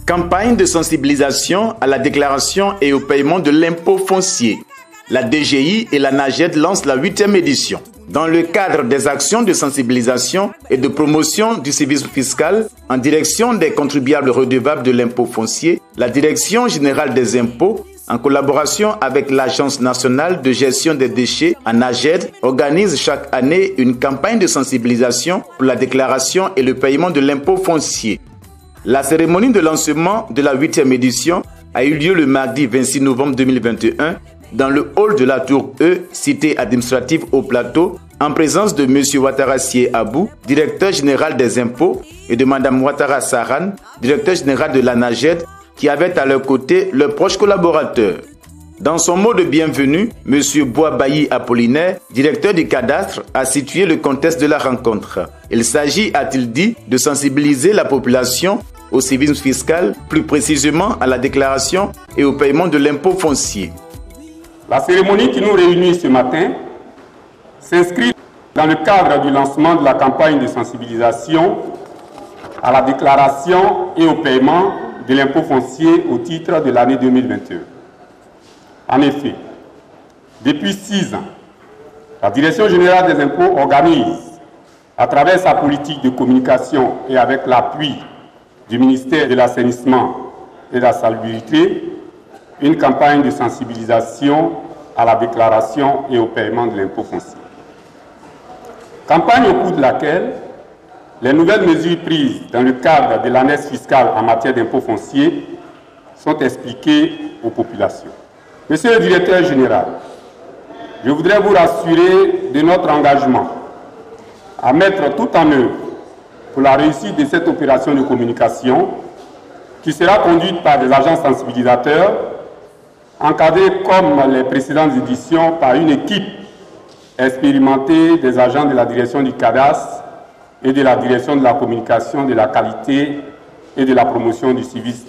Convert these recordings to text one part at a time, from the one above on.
Campagne de sensibilisation à la déclaration et au paiement de l'impôt foncier. La DGI et la NAGED lancent la 8e édition. Dans le cadre des actions de sensibilisation et de promotion du civisme fiscal en direction des contribuables redevables de l'impôt foncier, la Direction générale des impôts, en collaboration avec l'Agence nationale de gestion des déchets, NAGED, organise chaque année une campagne de sensibilisation pour la déclaration et le paiement de l'impôt foncier. La cérémonie de lancement de la 8e édition a eu lieu le mardi 26 novembre 2021 dans le hall de la Tour E, cité administrative au Plateau, en présence de M. Ouattara Sié Abou, directeur général des impôts, et de Mme Ouattara Saran, directeur général de la NAGED, qui avaient à leur côté leurs proches collaborateurs. Dans son mot de bienvenue, M. Boisbailly Apollinaire, directeur du cadastre, a situé le contexte de la rencontre. Il s'agit, a-t-il dit, de sensibiliser la population au civisme fiscal, plus précisément à la déclaration et au paiement de l'impôt foncier. La cérémonie qui nous réunit ce matin s'inscrit dans le cadre du lancement de la campagne de sensibilisation à la déclaration et au paiement de l'impôt foncier au titre de l'année 2021. En effet, depuis 6 ans, la Direction générale des impôts organise, à travers sa politique de communication et avec l'appui du ministère de l'Assainissement et de la Salubrité, une campagne de sensibilisation à la déclaration et au paiement de l'impôt foncier. Campagne au cours de laquelle les nouvelles mesures prises dans le cadre de l'annexe fiscale en matière d'impôt foncier sont expliquées aux populations. Monsieur le directeur général, je voudrais vous rassurer de notre engagement à mettre tout en œuvre pour la réussite de cette opération de communication qui sera conduite par des agents sensibilisateurs, encadrés comme les précédentes éditions par une équipe expérimentée des agents de la direction du cadastre et de la direction de la communication, de la qualité et de la promotion du civisme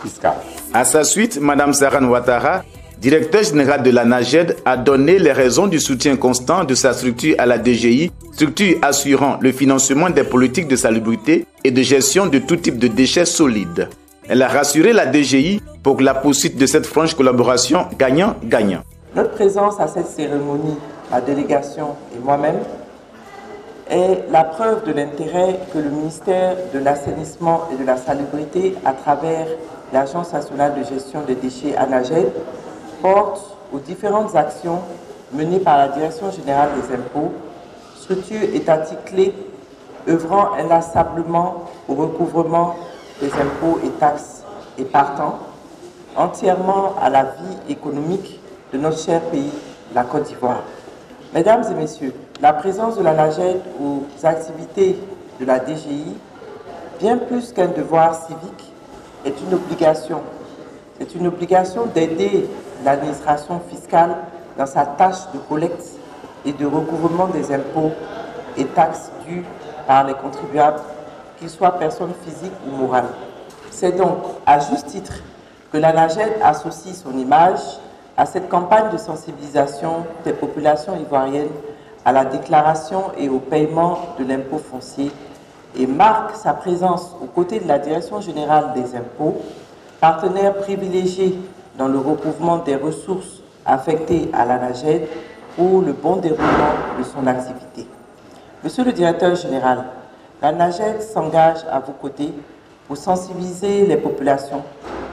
fiscal. À sa suite, Mme Saran Ouattara, directeur général de la NAGED, a donné les raisons du soutien constant de sa structure à la DGI, structure assurant le financement des politiques de salubrité et de gestion de tout type de déchets solides. Elle a rassuré la DGI pour la poursuite de cette franche collaboration gagnant-gagnant. Notre présence à cette cérémonie, la délégation et moi-même, est la preuve de l'intérêt que le ministère de l'Assainissement et de la Salubrité, à travers l'Agence nationale de gestion des déchets NAGED, porte aux différentes actions menées par la Direction générale des impôts, structure étatique clé œuvrant inlassablement au recouvrement des impôts et taxes et partant entièrement à la vie économique de notre cher pays, la Côte d'Ivoire. Mesdames et messieurs, la présence de la NAGED aux activités de la DGI, bien plus qu'un devoir civique, est une obligation. C'est une obligation d'aider l'administration fiscale dans sa tâche de collecte et de recouvrement des impôts et taxes dus par les contribuables, qu'ils soient personnes physiques ou morales. C'est donc à juste titre que la NAGED associe son image à cette campagne de sensibilisation des populations ivoiriennes à la déclaration et au paiement de l'impôt foncier et marque sa présence aux côtés de la Direction générale des impôts, partenaire privilégié dans le recouvrement des ressources affectées à la NAGED pour le bon déroulement de son activité. Monsieur le directeur général, la NAGED s'engage à vos côtés pour sensibiliser les populations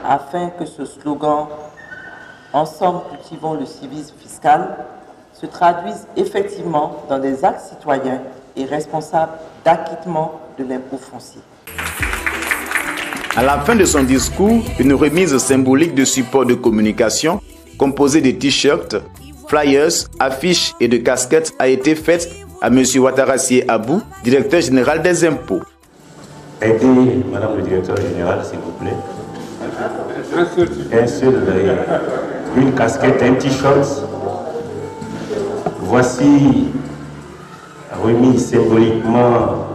afin que ce slogan « Ensemble cultivons le civisme fiscal » se traduise effectivement dans des actes citoyens et responsables d'acquittement de l'impôt foncier. À la fin de son discours, une remise symbolique de supports de communication composée de t-shirts, flyers, affiches et de casquettes a été faite à M. Ouattara Sié Abou, directeur général des impôts. Aidez Madame le directeur général, s'il vous plaît. Une casquette, un t-shirt. Voici remis symboliquement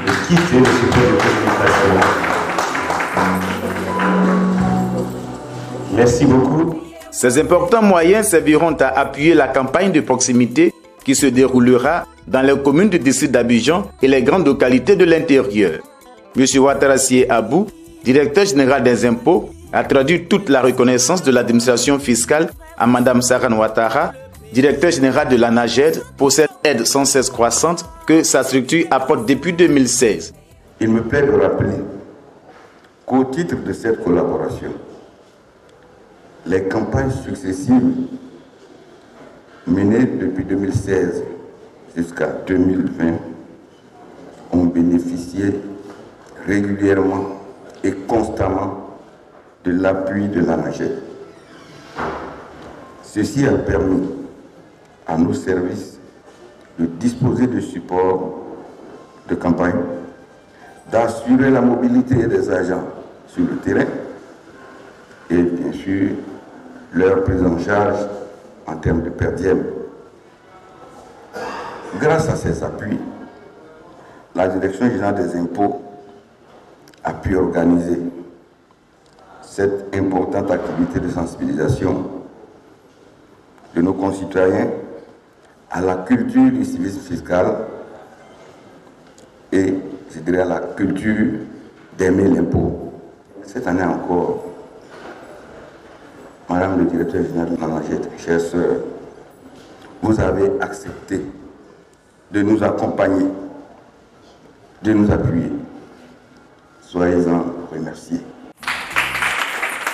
le kit de support de communication. Merci beaucoup. Ces importants moyens serviront à appuyer la campagne de proximité qui se déroulera dans les communes du district d'Abidjan et les grandes localités de l'intérieur. M. Ouattara Abou, directeur général des impôts, a traduit toute la reconnaissance de l'administration fiscale à Mme Sarane Ouattara, directeur général de la NAGED, pour cette aide sans cesse croissante que sa structure apporte depuis 2016. Il me plaît de rappeler qu'au titre de cette collaboration, les campagnes successives menées depuis 2016 jusqu'à 2020 ont bénéficié régulièrement et constamment de l'appui de la NAGED. Ceci a permis à nos services de disposer de supports de campagne, d'assurer la mobilité des agents sur le terrain et bien sûr leur prise en charge en termes de per diem. Grâce à ces appuis, la Direction générale des impôts a pu organiser cette importante activité de sensibilisation de nos concitoyens à la culture du civisme fiscal et, je dirais, à la culture d'aimer l'impôt. Cette année encore, Madame le directeur général de la NAGED, chère sœur, vous avez accepté de nous accompagner, de nous appuyer. Soyez-en remerciés.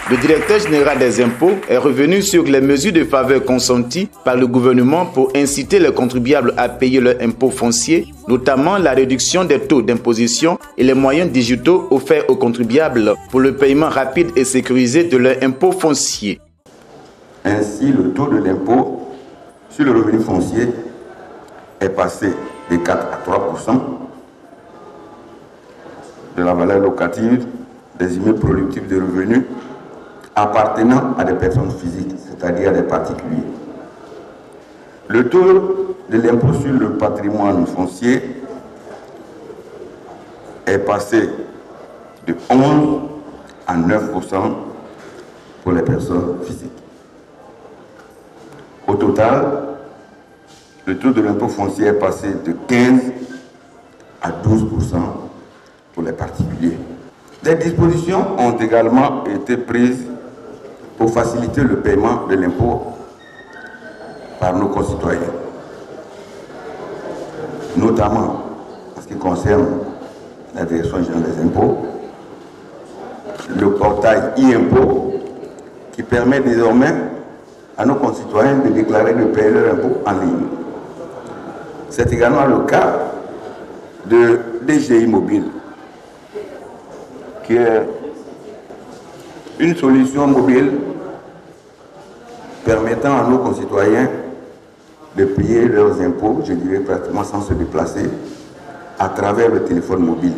Le directeur général des impôts est revenu sur les mesures de faveur consenties par le gouvernement pour inciter les contribuables à payer leurs impôts fonciers, notamment la réduction des taux d'imposition et les moyens digitaux offerts aux contribuables pour le paiement rapide et sécurisé de leurs impôts fonciers. Ainsi, le taux de l'impôt sur le revenu foncier est passé de 4 à 3% de la valeur locative des immeubles productifs de revenus appartenant à des personnes physiques, c'est-à-dire à des particuliers. Le taux de l'impôt sur le patrimoine foncier est passé de 11 à 9% pour les personnes physiques. Au total, le taux de l'impôt foncier est passé de 15 à 12% pour les particuliers. Des dispositions ont également été prises pour faciliter le paiement de l'impôt par nos concitoyens, notamment en ce qui concerne la Direction générale des impôts, le portail e-impôt qui permet désormais à nos concitoyens de déclarer de payer leur impôt en ligne. C'est également le cas de DGI Mobile, qui est une solution mobile permettant à nos concitoyens de payer leurs impôts, je dirais pratiquement sans se déplacer, à travers le téléphone mobile.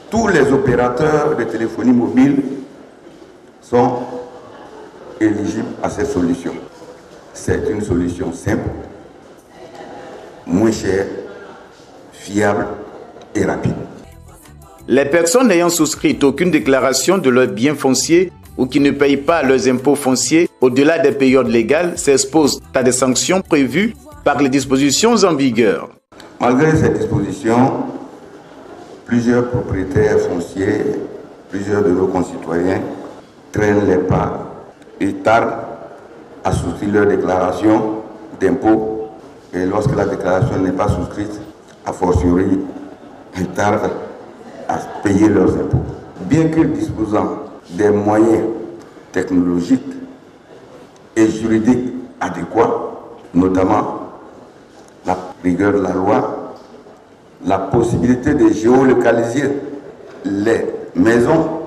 Tous les opérateurs de téléphonie mobile sont éligibles à cette solution. C'est une solution simple, moins chère, fiable et rapide. Les personnes n'ayant souscrit aucune déclaration de leurs biens fonciers ou qui ne payent pas leurs impôts fonciers au-delà des périodes légales s'exposent à des sanctions prévues par les dispositions en vigueur. Malgré ces dispositions, plusieurs propriétaires fonciers, plusieurs de nos concitoyens traînent les pas et tardent à souscrire leur déclaration d'impôt. Et lorsque la déclaration n'est pas souscrite, a fortiori, ils tardent à payer leurs impôts. Bien que disposant des moyens technologiques et juridiques adéquats, notamment la rigueur de la loi, la possibilité de géolocaliser les maisons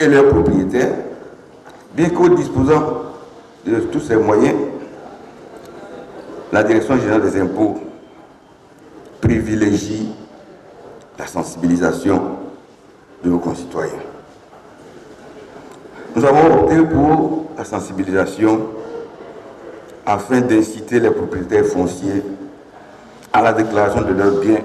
et leurs propriétaires, bien qu'en disposant de tous ces moyens, la Direction générale des impôts privilégie la sensibilisation de nos concitoyens. Nous avons opté pour la sensibilisation afin d'inciter les propriétaires fonciers à la déclaration de leurs biens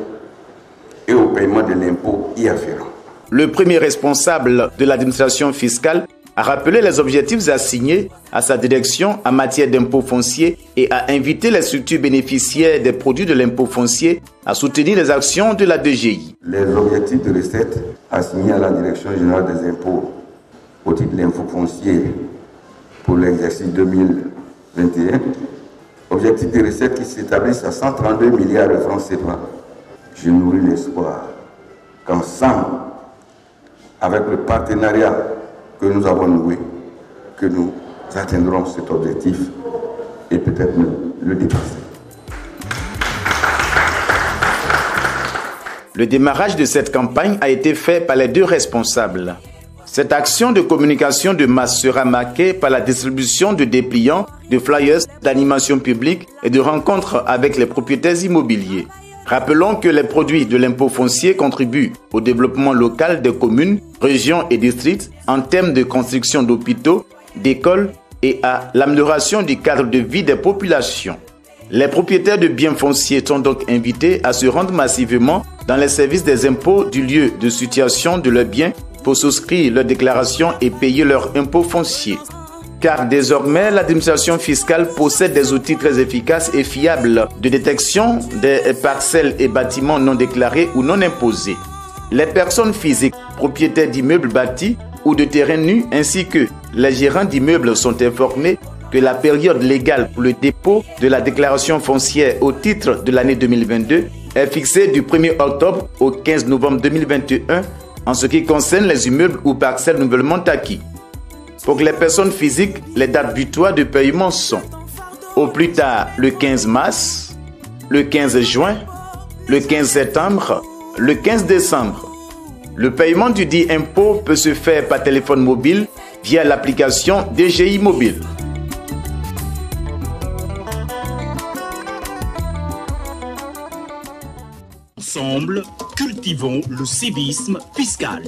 et au paiement de l'impôt y afférent. Le premier responsable de l'administration fiscale a rappelé les objectifs assignés à sa direction en matière d'impôt foncier et a invité les structures bénéficiaires des produits de l'impôt foncier à soutenir les actions de la DGI. Les objectifs de recettes assignés à la Direction générale des impôts au titre de l'impôt foncier pour l'exercice 2021, objectifs de recettes qui s'établissent à 132 milliards de francs CFA. Je nourris l'espoir qu'ensemble, avec le partenariat que nous avons noué, que nous atteindrons cet objectif et peut-être le dépasser. Le démarrage de cette campagne a été fait par les deux responsables. Cette action de communication de masse sera marquée par la distribution de dépliants, de flyers, d'animation publique et de rencontres avec les propriétaires immobiliers. Rappelons que les produits de l'impôt foncier contribuent au développement local des communes, régions et districts en termes de construction d'hôpitaux, d'écoles et à l'amélioration du cadre de vie des populations. Les propriétaires de biens fonciers sont donc invités à se rendre massivement dans les services des impôts du lieu de situation de leurs biens pour souscrire leur déclaration et payer leur impôt foncier. Car désormais, l'administration fiscale possède des outils très efficaces et fiables de détection des parcelles et bâtiments non déclarés ou non imposés. Les personnes physiques, propriétaires d'immeubles bâtis ou de terrains nus, ainsi que les gérants d'immeubles sont informés que la période légale pour le dépôt de la déclaration foncière au titre de l'année 2022 est fixée du 1er octobre au 15 novembre 2021 en ce qui concerne les immeubles ou parcelles nouvellement acquis. Pour les personnes physiques, les dates butoirs de paiement sont au plus tard le 15 mars, le 15 juin, le 15 septembre, le 15 décembre. Le paiement du dit impôt peut se faire par téléphone mobile via l'application DGI Mobile. Ensemble, cultivons le civisme fiscal.